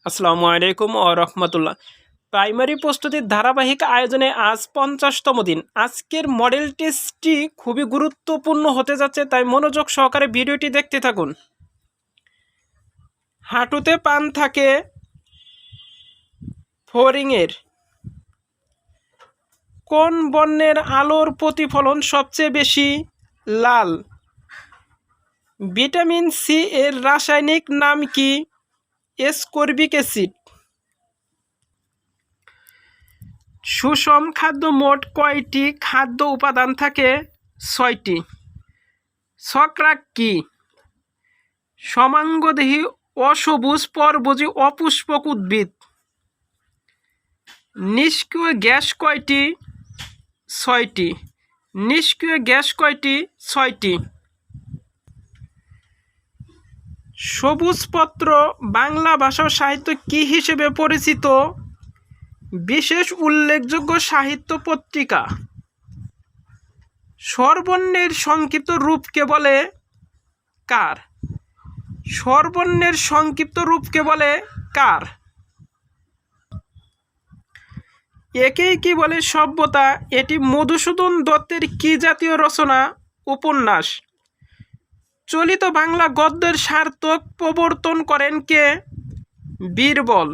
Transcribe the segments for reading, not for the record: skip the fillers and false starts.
আসসালামু আলাইকুম ও রহমতুল্লাহ। প্রাইমারি প্রস্তুতির ধারাবাহিক আয়োজনে আজ 50তম দিন। আজকের মডেল টেস্টটি খুবই গুরুত্বপূর্ণ হতে যাচ্ছে, তাই মনোযোগ সহকারে ভিডিওটি দেখতে থাকুন। হাঁটুতে পান থাকে ফড়িংয়ের কোন বর্ণের আলোর প্রতিফলন সবচেয়ে বেশি? লাল। ভিটামিন সি এর রাসায়নিক নাম কি? এসকর্বিক অ্যাসিড। সুষম খাদ্য মোট কয়টি খাদ্য উপাদান থাকে? 6টি। ছত্রাক কি? সমাঙ্গদেহী অসবুজ পরভোজী অপুষ্পক উদ্ভিদ। নিষ্ক্রিয় গ্যাস কয়টি? 6টি। নিষ্ক্রিয় গ্যাস কয়টি? 6টি। সবুজপত্র বাংলা ভাষা ও সাহিত্য কি হিসেবে পরিচিত? বিশেষ উল্লেখযোগ্য সাহিত্য পত্রিকা। স্বরবর্ণের সংক্ষিপ্ত রূপকে বলে কার? স্বরবর্ণের সংক্ষিপ্ত রূপকে বলে কার? একেই কি বলে সভ্যতা? এটি মধুসূদন দত্তের কি জাতীয় রচনা? উপন্যাস। চলিত বাংলা গদ্যের সার্থক প্রবর্তন করেন কে? বীরবল।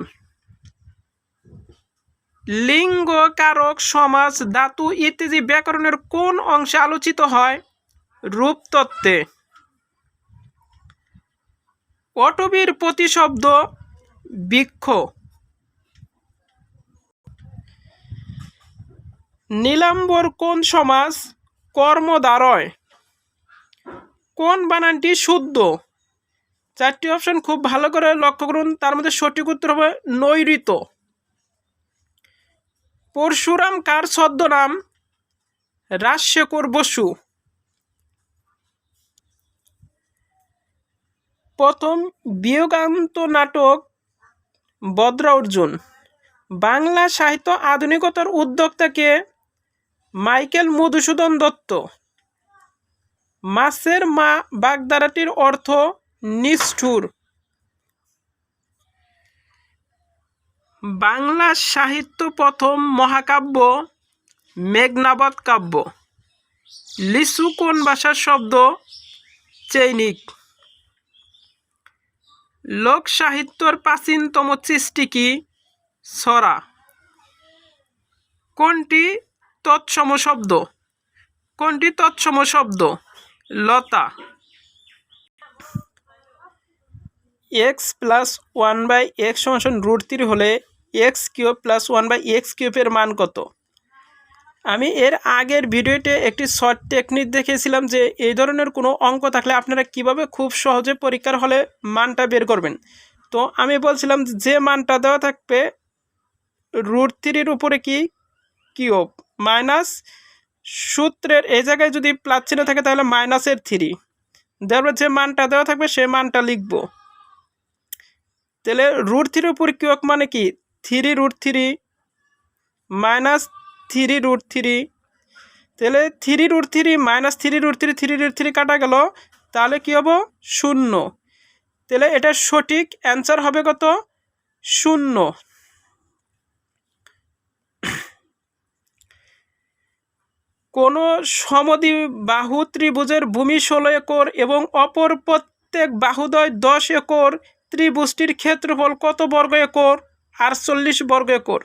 লিঙ্গ, কারক, সমাস, ধাতু ইত্যাদি ব্যাকরণের কোন অংশে আলোচিত হয়? রূপতত্ত্বে। অটবীর প্রতিশব্দ বৃক্ষ। নীলাম্বর কোন সমাস? কর্মদ্বারয়। কোন বানানটি শুদ্ধ? 4টি অপশন খুব ভালো করে লক্ষ্য করুন, তার মধ্যে সঠিক উত্তর হবে নৈঋত। পরশুরাম কার ছদ্মনাম? রাজশেখর বসু। প্রথম বিয়োগান্ত নাটক বদরা অর্জুন। বাংলা সাহিত্য আধুনিকতার উদ্যোক্তা কে? মাইকেল মধুসূদন দত্ত। মাছের মা বাগধারাটির অর্থ নিষ্ঠুর। বাংলা সাহিত্য প্রথম মহাকাব্য মেঘনাদ কাব্য। লিচু কোন ভাষার শব্দ? চৈনিক। লোক সাহিত্যর প্রাচীনতম সৃষ্টি কি? ছড়া। কোনটি তৎসম শব্দ? কোনটি তৎসম শব্দ? লতা। এক্স প্লাস 1/x সমান √3 হলে x³ + 1/x³ এর মান কত? আমি এর আগের ভিডিওতে একটি শর্ট টেকনিক দেখিয়েছিলাম যে এই ধরনের কোনো অঙ্ক থাকলে আপনারা কিভাবে খুব সহজে পরীক্ষার হলে মানটা বের করবেন। তো আমি বলছিলাম যে মানটা দেওয়া থাকবে √3 উপরে কি কিউব মাইনাস সূত্রের এই জায়গায় যদি প্লাস চিহ্ন থাকে তাহলে -3 দেওয়ার যে মানটা দেওয়া থাকবে সে মানটা লিখব। তাহলে √3 উপর কিউব মানে কি 3√3 -3√3। তাহলে 3√3 -3√3 3√3 কাটা গেল, তাহলে কি হবো 0। তাহলে এটা সঠিক অ্যান্সার হবে কত? 0। কোন সমদ্বিবাহু ত্রিভুজের ভূমি 16 একর এবং অপর প্রত্যেক বাহুদ্বয় 10 একর ত্রিভুজটির ক্ষেত্রফল কত বর্গ একর? 48 বর্গ একর।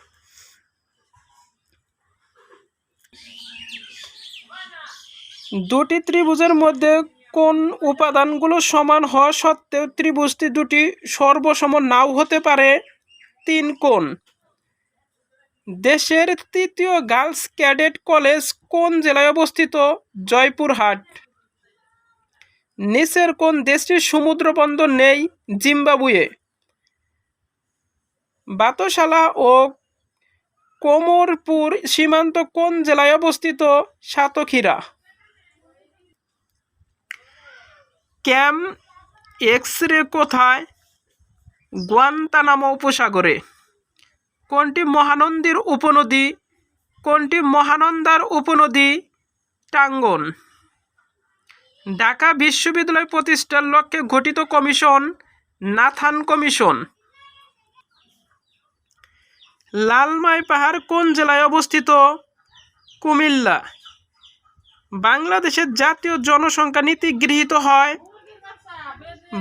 দুটি ত্রিভুজের মধ্যে কোন উপাদানগুলো সমান হওয়া সত্ত্বেও ত্রিভুজটি দুটি সর্বসম নাও হতে পারে? 3 কোণ। দেশের তৃতীয় গার্লস ক্যাডেট কলেজ কোন জেলায় অবস্থিত? জয়পুরহাট। নিচের কোন দেশটির সমুদ্র বন্দর নেই? জিম্বাবুয়ে। বাতশালা ও কোমরপুর সীমান্ত কোন জেলায় অবস্থিত? সাতক্ষীরা। ক্যাম্প এক্স-রে কোথায়? গুয়ান্তানামো উপসাগরে। কোনটি মহানন্দীর উপনদী? কোনটি মহানন্দার উপনদী? টাঙ্গন। ঢাকা বিশ্ববিদ্যালয় প্রতিষ্ঠার লক্ষ্যে গঠিত কমিশন? Nathan commission. লালমাই পাহাড় কোন জেলায় অবস্থিত? কুমিল্লা। বাংলাদেশের জাতীয় জনসংখ্যা নীতি গৃহীত হয়?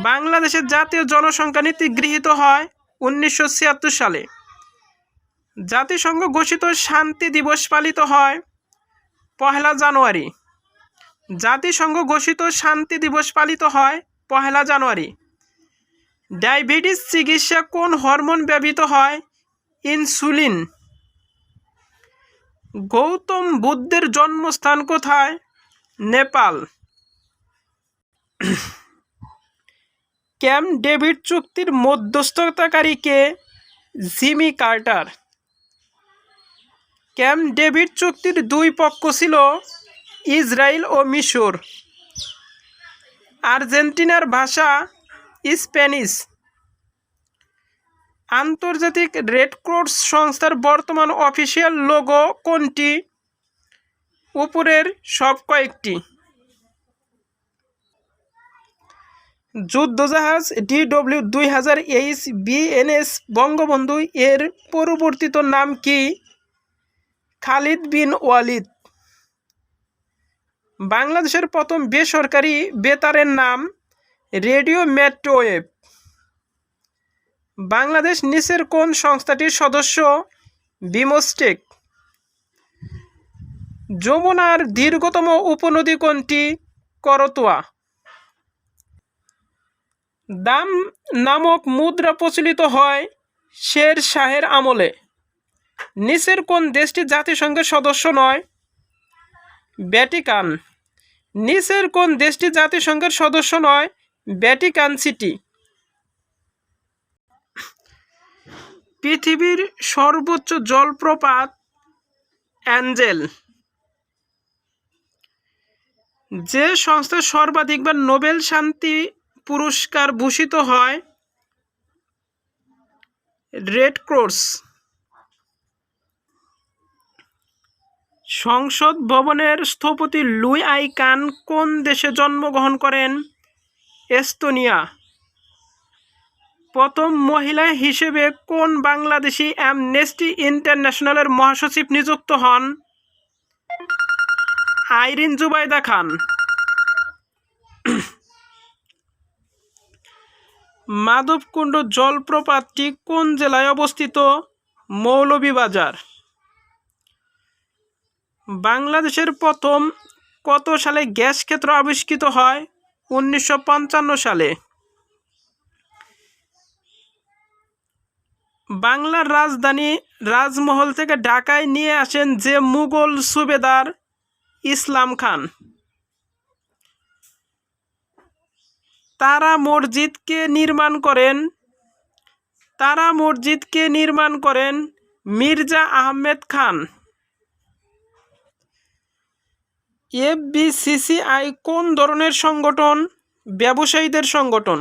বাংলাদেশের জাতীয় জনসংখ্যা নীতি গৃহীত হয় 1976 সালে। জাতিসংঘ ঘোষিত শান্তি দিবস পালিত হয় 1 জানুয়ারি। জাতিসংঘ ঘোষিত শান্তি দিবস পালিত হয় 1 জানুয়ারি। ডায়াবেটিস চিকিৎসা কোন হরমোন ব্যবহৃত হয়? ইনসুলিন। গৌতম বুদ্ধের জন্মস্থান কোথায়? নেপাল। ক্যাম্প ডেভিড চুক্তির মধ্যস্থতাকারী কে? Jimmy Carter. ক্যাম্প ডেভিড চুক্তির 2 পক্ষ ছিল ইসরায়েল ও মিশর। আর্জেন্টিনার ভাষা স্প্যানিশ। আন্তর্জাতিক রেড ক্রস সংস্থার বর্তমান অফিসিয়াল লোগো কোনটি? উপরের সব কয়েকটি। যুদ্ধজাহাজ DW-2000 বিএনএস বঙ্গবন্ধু এর পরিবর্তিত নাম কি? খালিদ বিন ওয়ালিদ। বাংলাদেশের প্রথম বেসরকারি বেতারের নাম রেডিও মেট্রোওয়েভ। বাংলাদেশ নিচের কোন সংস্থাটির সদস্য? বিমস্টেক। যমুনার দীর্ঘতম উপনদী কোনটি? করতোয়া। দাম নামক মুদ্রা প্রচলিত হয় শের শাহের আমলে। নিচের কোন দেশটি জাতিসংঘের সদস্য নয়? ভ্যাটিকান। নিচের কোন দেশটি জাতিসংঘের সদস্য নয়? Vatican city. পৃথিবীর সর্বোচ্চ জলপ্রপাত অ্যাঞ্জেল। যে সংস্থা সর্বাধিকবার নোবেল শান্তি পুরস্কার ভূষিত হয়? Red cross. সংসদ ভবনের স্থপতি লুই আই কান কোন দেশে জন্মগ্রহণ করেন? এস্তোনিয়া। প্রথম মহিলা হিসেবে কোন বাংলাদেশি অ্যামনেস্টি ইন্টারন্যাশনালের মহাসচিব নিযুক্ত হন? আইরিন জুবাইদা খান। মাধবকুণ্ড জলপ্রপাতটি কোন জেলায় অবস্থিত? মৌলভীবাজার। বাংলাদেশের প্রথম কত সালে গ্যাস ক্ষেত্র আবিষ্কৃত হয়? 1955 সালে। বাংলার রাজধানী রাজমহল থেকে ঢাকায় নিয়ে আসেন যে মুঘল সুবেদার? ইসলাম খান। তারা মসজিদ কে নির্মাণ করেন? তারা মসজিদ কে নির্মাণ করেন মির্জা আহমেদ খান। FBCCI কোন ধরনের সংগঠন? ব্যবসায়ীদের সংগঠন।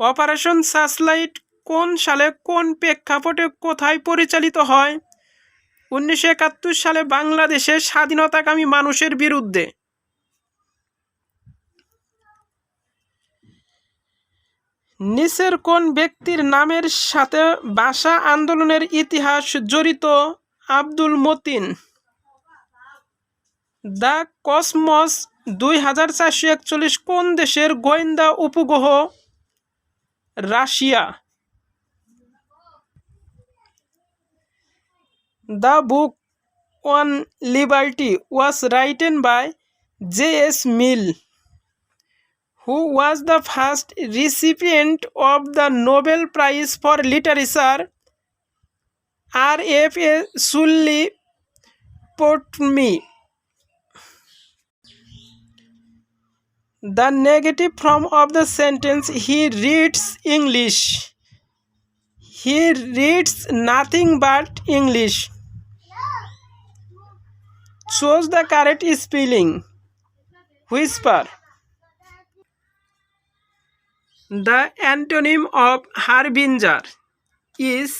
অপারেশন সার্চলাইট কোন সালে কোন প্রেক্ষাপটে কোথায় পরিচালিত হয়? 1971 সালে বাংলাদেশের স্বাধীনতাকামী মানুষের বিরুদ্ধে। নিচের কোন ব্যক্তির নামের সাথে ভাষা আন্দোলনের ইতিহাস জড়িত? আব্দুল মতিন। দ্য কসমস 2441 কোন দেশের গোয়েন্দা উপগ্রহ? রাশিয়া। The book on liberty was written by J.S. Mill, who was the first recipient of the Nobel Prize for Literature? R.F.A. Sully Potmi. The negative form of the sentence he reads English. He reads nothing but English. Choose the correct spelling. Whisper. The antonym of harbinger is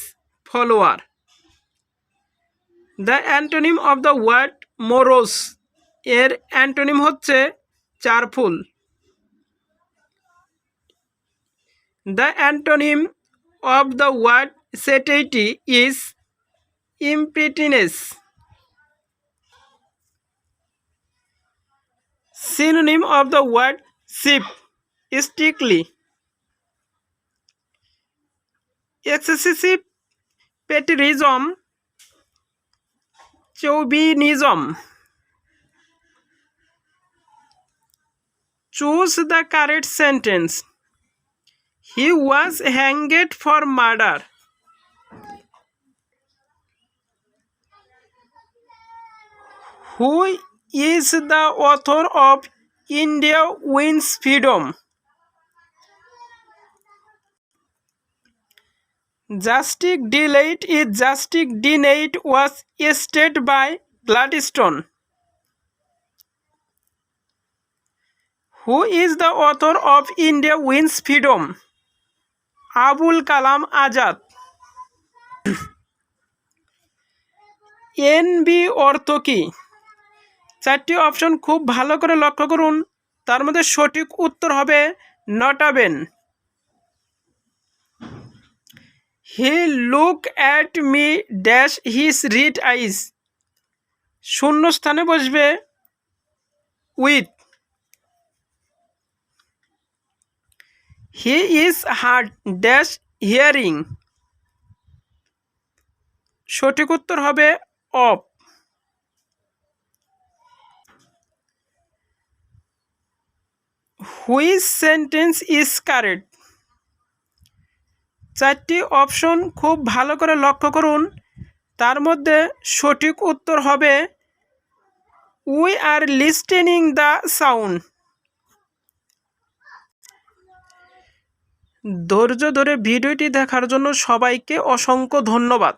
follower. The antonym of the word morose এর antonym হচ্ছে চারফুল। The antonym of the word satiety is Impertinence. Synonym of the word sheep. Strictly. Excessive patriotism. Chauvinism. Choose the correct sentence. He was hanged for murder. Who is the author of India Wins Freedom? Justice delayed is justice denied was stated by Gladstone. Who is the author of India Wins Freedom? Abul Kalam Azad. NB অর্থ কি? চারটি option খুব ভালো করে লক্ষ্য করুন, তার মধ্যে সঠিক উত্তর হবে নটাবেন। He look at me dash his red eyes. শূন্য স্থানে বসবে with. He is hard dash hearing. সঠিক উত্তর হবে of. Which sentence is correct? চারটি অপশন খুব ভালো করে লক্ষ্য করুন, তার মধ্যে সঠিক উত্তর হবে we are listening the sound. ধৈর্য ধরে ভিডিওটি দেখার জন্য সবাইকে অসংখ্য ধন্যবাদ।